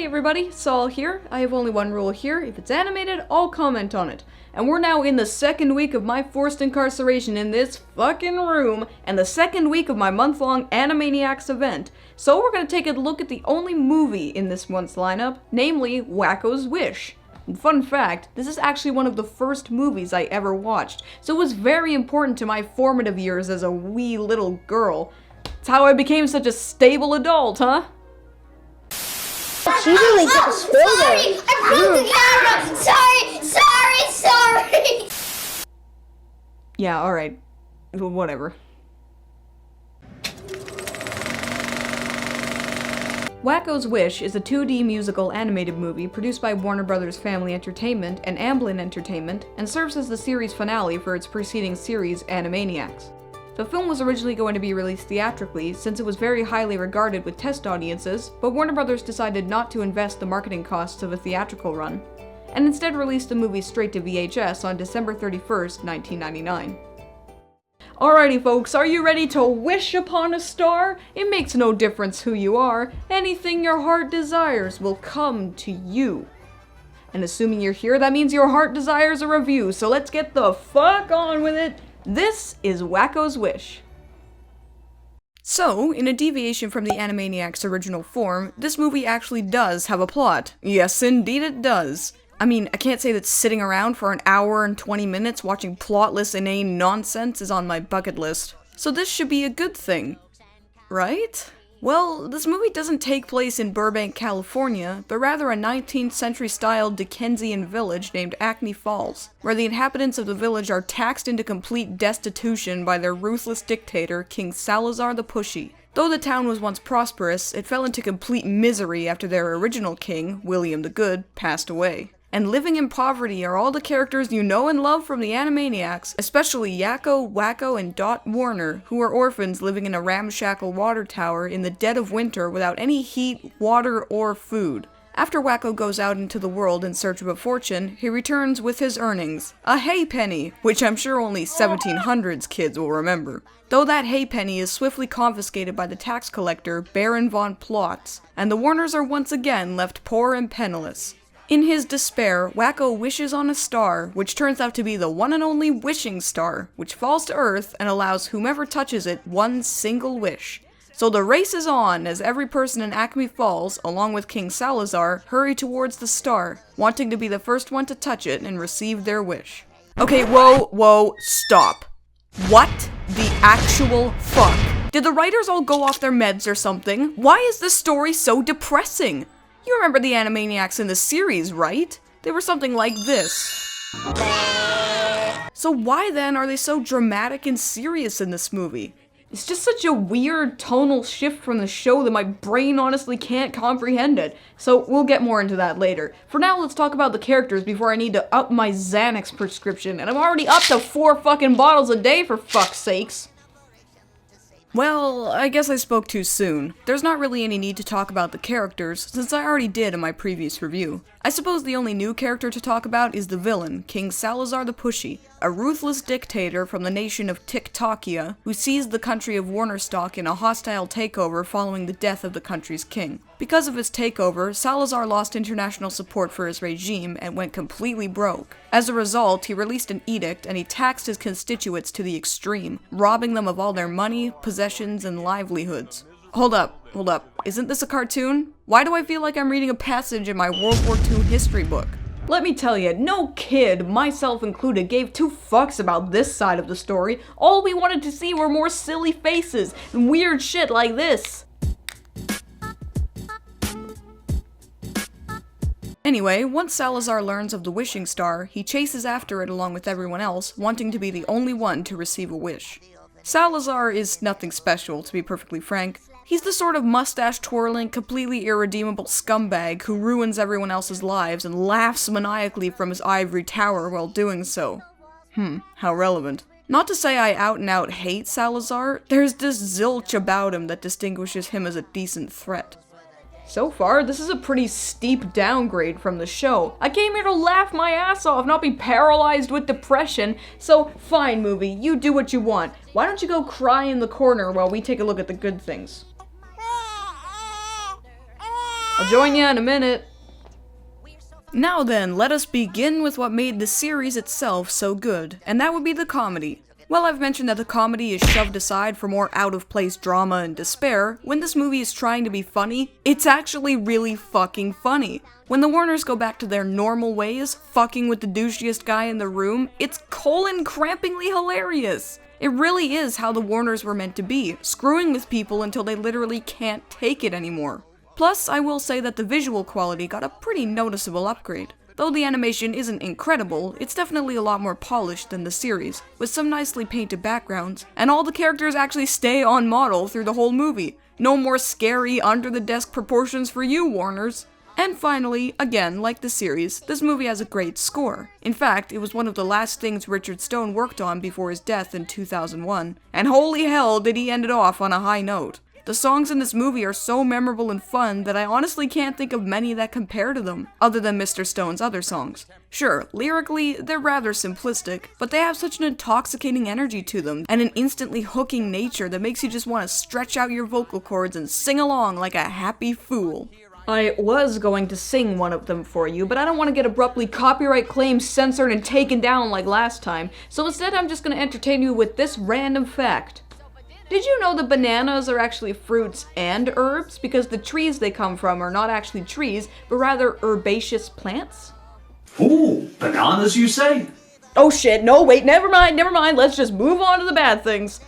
everybody, Sol here. I have only one rule here: if it's animated, I'll comment on it. And we're now in the second week of my forced incarceration in this fucking room, and the second week of my month-long Ani-May-Niacs event. So we're gonna take a look at the only movie in this month's lineup, namely Wakko's Wish. And fun fact, this is actually one of the first movies I ever watched, so it was very important to my formative years as a wee little girl. It's how I became such a stable adult, huh? She really took a spill there. Sorry! I broke the camera! Sorry! Yeah, alright. Whatever. Wakko's Wish is a 2D musical animated movie produced by Warner Bros. Family Entertainment and Amblin Entertainment, and serves as the series finale for its preceding series, Ani-May-Niacs. The film was originally going to be released theatrically, since it was very highly regarded with test audiences, but Warner Bros. Decided not to invest the marketing costs of a theatrical run, and instead released the movie straight to VHS on December 31st, 1999. Alrighty folks, are you ready to wish upon a star? It makes no difference who you are, anything your heart desires will come to you. And assuming you're here, that means your heart desires a review, so let's get the fuck on with it! This is Wakko's Wish. So, in a deviation from the Ani-May-Niacs' original form, this movie actually does have a plot. Yes, indeed it does. I mean, I can't say that sitting around for an hour and 20 minutes watching plotless, inane nonsense is on my bucket list. So this should be a good thing. Right? Well, this movie doesn't take place in Burbank, California, but rather a 19th century style Dickensian village named Acme Falls, where the inhabitants of the village are taxed into complete destitution by their ruthless dictator, King Salazar the Pushy. Though the town was once prosperous, it fell into complete misery after their original king, William the Good, passed away. And living in poverty are all the characters you know and love from the Ani-May-Niacs, especially Yakko, Wakko, and Dot Warner, who are orphans living in a ramshackle water tower in the dead of winter without any heat, water, or food. After Wakko goes out into the world in search of a fortune, he returns with his earnings, a hay penny, which I'm sure only 1700s kids will remember. Though that hay penny is swiftly confiscated by the tax collector, Baron von Plotz, and the Warners are once again left poor and penniless. In his despair, Wakko wishes on a star, which turns out to be the one and only wishing star, which falls to Earth and allows whomever touches it one single wish. So the race is on as every person in Acme Falls, along with King Salazar, hurry towards the star, wanting to be the first one to touch it and receive their wish. Okay, whoa, stop. What the actual fuck? Did the writers all go off their meds or something? Why is this story so depressing? You remember the Ani-May-Niacs in the series, right? They were something like this. So why then are they so dramatic and serious in this movie? It's just such a weird tonal shift from the show that my brain honestly can't comprehend it. So we'll get more into that later. For now, let's talk about the characters before I need to up my Xanax prescription, and I'm already up to 4 fucking bottles a day for fuck's sakes. Well, I guess I spoke too soon. There's not really any need to talk about the characters, since I already did in my previous review. I suppose the only new character to talk about is the villain, King Salazar the Pushy, a ruthless dictator from the nation of Tiktakia, who seized the country of Warnerstock in a hostile takeover following the death of the country's king. Because of his takeover, Salazar lost international support for his regime and went completely broke. As a result, he released an edict and he taxed his constituents to the extreme, robbing them of all their money, possessions, and livelihoods. Hold up. Isn't this a cartoon? Why do I feel like I'm reading a passage in my World War II history book? Let me tell you, no kid, myself included, gave 2 fucks about this side of the story. All we wanted to see were more silly faces and weird shit like this. Anyway, once Salazar learns of the wishing star, he chases after it along with everyone else, wanting to be the only one to receive a wish. Salazar is nothing special, to be perfectly frank. He's the sort of mustache-twirling, completely irredeemable scumbag who ruins everyone else's lives and laughs maniacally from his ivory tower while doing so. How relevant. Not to say I out-and-out hate Salazar, there's this zilch about him that distinguishes him as a decent threat. So far, this is a pretty steep downgrade from the show. I came here to laugh my ass off, not be paralyzed with depression. So, fine movie, you do what you want. Why don't you go cry in the corner while we take a look at the good things? I'll join you in a minute. Now then, let us begin with what made the series itself so good, and that would be the comedy. While I've mentioned that the comedy is shoved aside for more out-of-place drama and despair, when this movie is trying to be funny, it's actually really fucking funny. When the Warners go back to their normal ways, fucking with the douchiest guy in the room, it's colon-crampingly hilarious! It really is how the Warners were meant to be, screwing with people until they literally can't take it anymore. Plus, I will say that the visual quality got a pretty noticeable upgrade. Though the animation isn't incredible, it's definitely a lot more polished than the series, with some nicely painted backgrounds, and all the characters actually stay on model through the whole movie. No more scary, under-the-desk proportions for you, Warners! And finally, again, like the series, this movie has a great score. In fact, it was one of the last things Richard Stone worked on before his death in 2001, and holy hell did he end it off on a high note. The songs in this movie are so memorable and fun that I honestly can't think of many that compare to them, other than Mr. Stone's other songs. Sure, lyrically, they're rather simplistic, but they have such an intoxicating energy to them, and an instantly hooking nature that makes you just want to stretch out your vocal cords and sing along like a happy fool. I was going to sing one of them for you, but I don't want to get abruptly copyright claims censored and taken down like last time, so instead I'm just going to entertain you with this random fact. Did you know that bananas are actually fruits and herbs? Because the trees they come from are not actually trees, but rather herbaceous plants? Ooh, bananas you say? Oh shit, no wait, never mind, let's just move on to the bad things.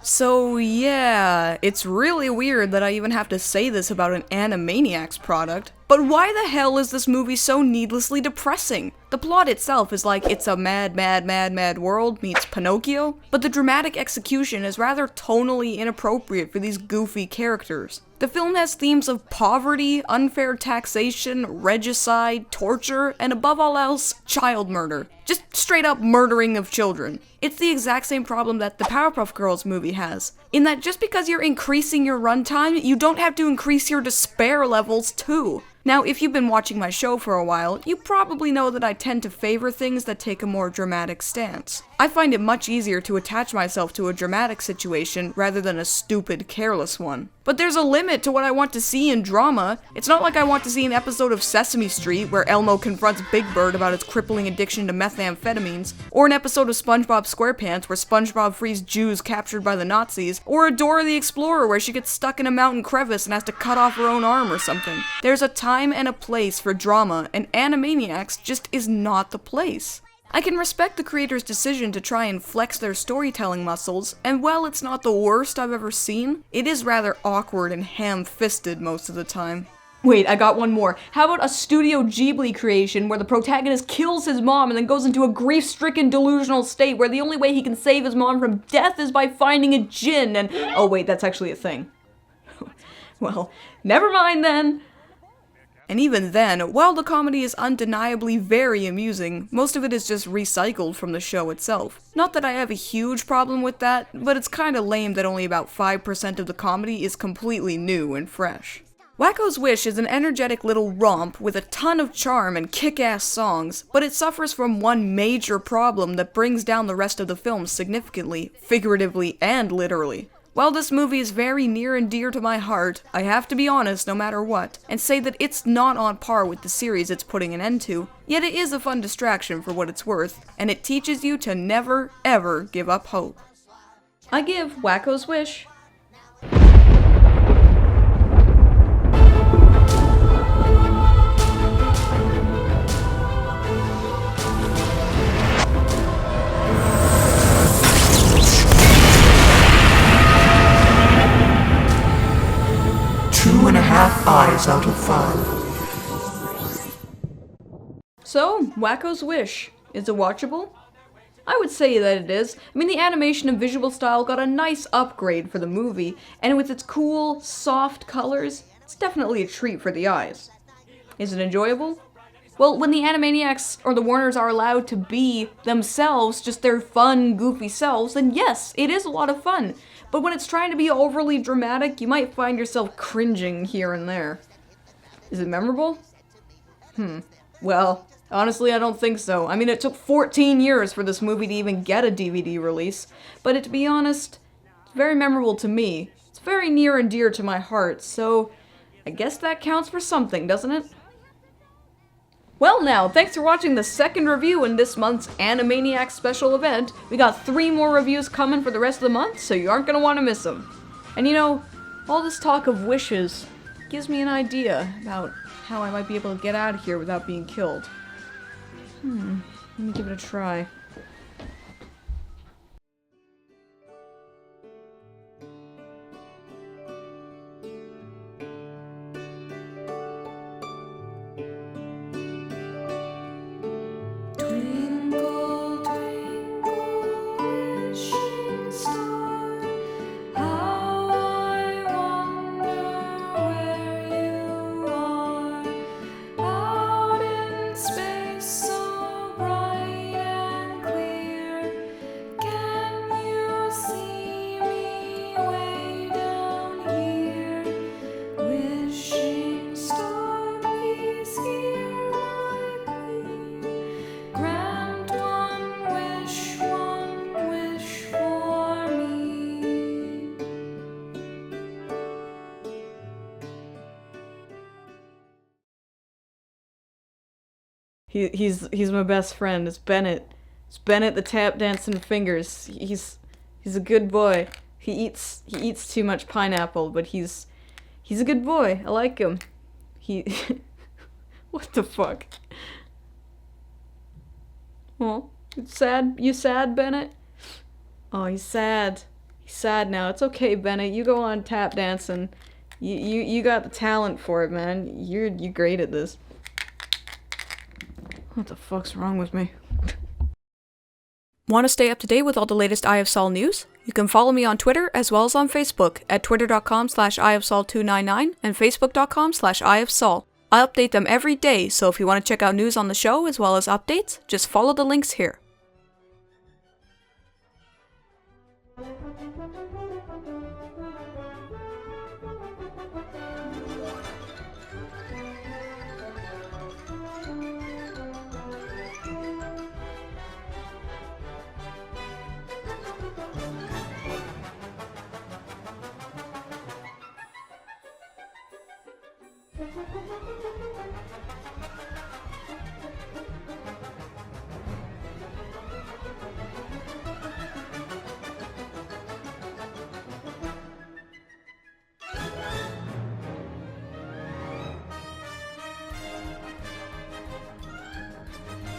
So yeah, it's really weird that I even have to say this about an Ani-May-Niacs product, but why the hell is this movie so needlessly depressing? The plot itself is like It's a Mad, Mad, Mad, Mad World meets Pinocchio, but the dramatic execution is rather tonally inappropriate for these goofy characters. The film has themes of poverty, unfair taxation, regicide, torture, and above all else, child murder. Just straight up murdering of children. It's the exact same problem that the Powerpuff Girls movie has, in that just because you're increasing your runtime, you don't have to increase your despair levels too. Now, if you've been watching my show for a while, you probably know that I tend to favor things that take a more dramatic stance. I find it much easier to attach myself to a dramatic situation rather than a stupid, careless one. But there's a limit to what I want to see in drama. It's not like I want to see an episode of Sesame Street where Elmo confronts Big Bird about his crippling addiction to methamphetamines, or an episode of SpongeBob SquarePants where SpongeBob frees Jews captured by the Nazis, or a Dora the Explorer where she gets stuck in a mountain crevice and has to cut off her own arm or something. There's a time and a place for drama, and Ani-May-Niacs just is not the place. I can respect the creator's decision to try and flex their storytelling muscles, and while it's not the worst I've ever seen, it is rather awkward and ham-fisted most of the time. Wait, I got one more. How about a Studio Ghibli creation where the protagonist kills his mom and then goes into a grief-stricken delusional state where the only way he can save his mom from death is by finding a djinn and— oh wait, that's actually a thing. Well, never mind then. And even then, while the comedy is undeniably very amusing, most of it is just recycled from the show itself. Not that I have a huge problem with that, but it's kinda lame that only about 5% of the comedy is completely new and fresh. Wakko's Wish is an energetic little romp with a ton of charm and kick-ass songs, but it suffers from one major problem that brings down the rest of the film significantly, figuratively and literally. While this movie is very near and dear to my heart, I have to be honest no matter what, and say that it's not on par with the series it's putting an end to, yet it is a fun distraction for what it's worth, and it teaches you to never, ever give up hope. I give Wakko's Wish. Eyes out of 5. So, Wakko's Wish. Is it watchable? I would say that it is. I mean, the animation and visual style got a nice upgrade for the movie, and with its cool, soft colors, it's definitely a treat for the eyes. Is it enjoyable? Well, when the Ani-May-Niacs or the Warners are allowed to be themselves, just their fun, goofy selves, then yes, it is a lot of fun. But when it's trying to be overly dramatic, you might find yourself cringing here and there. Is it memorable? Well, honestly, I don't think so. I mean, it took 14 years for this movie to even get a DVD release, but to be honest, it's very memorable to me. It's very near and dear to my heart, so I guess that counts for something, doesn't it? Well now, thanks for watching the second review in this month's Ani-May-Niacs special event. We got 3 more reviews coming for the rest of the month, so you aren't gonna want to miss them. And you know, all this talk of wishes gives me an idea about how I might be able to get out of here without being killed. Let me give it a try. Twinkle, twinkle, wishing star, how I wonder where you are, out in space so bright and clear. Can you see me way down here? Wishing star, please hear my plea. Grant one wish for me. He's my best friend. It's Bennett. It's Bennett the tap dancing fingers. He's a good boy. He eats too much pineapple, but he's a good boy. I like him. He what the fuck? Oh, it's sad. You sad, Bennett? Oh, he's sad. He's sad now. It's okay, Bennett. You go on tap dancing. You got the talent for it, man. You're great at this. What the fuck's wrong with me? Want to stay up to date with all the latest EyeofSol news? You can follow me on Twitter as well as on Facebook at twitter.com/EyeofSol299 and facebook.com/EyeofSol. I update them every day, so if you want to check out news on the show as well as updates, just follow the links here.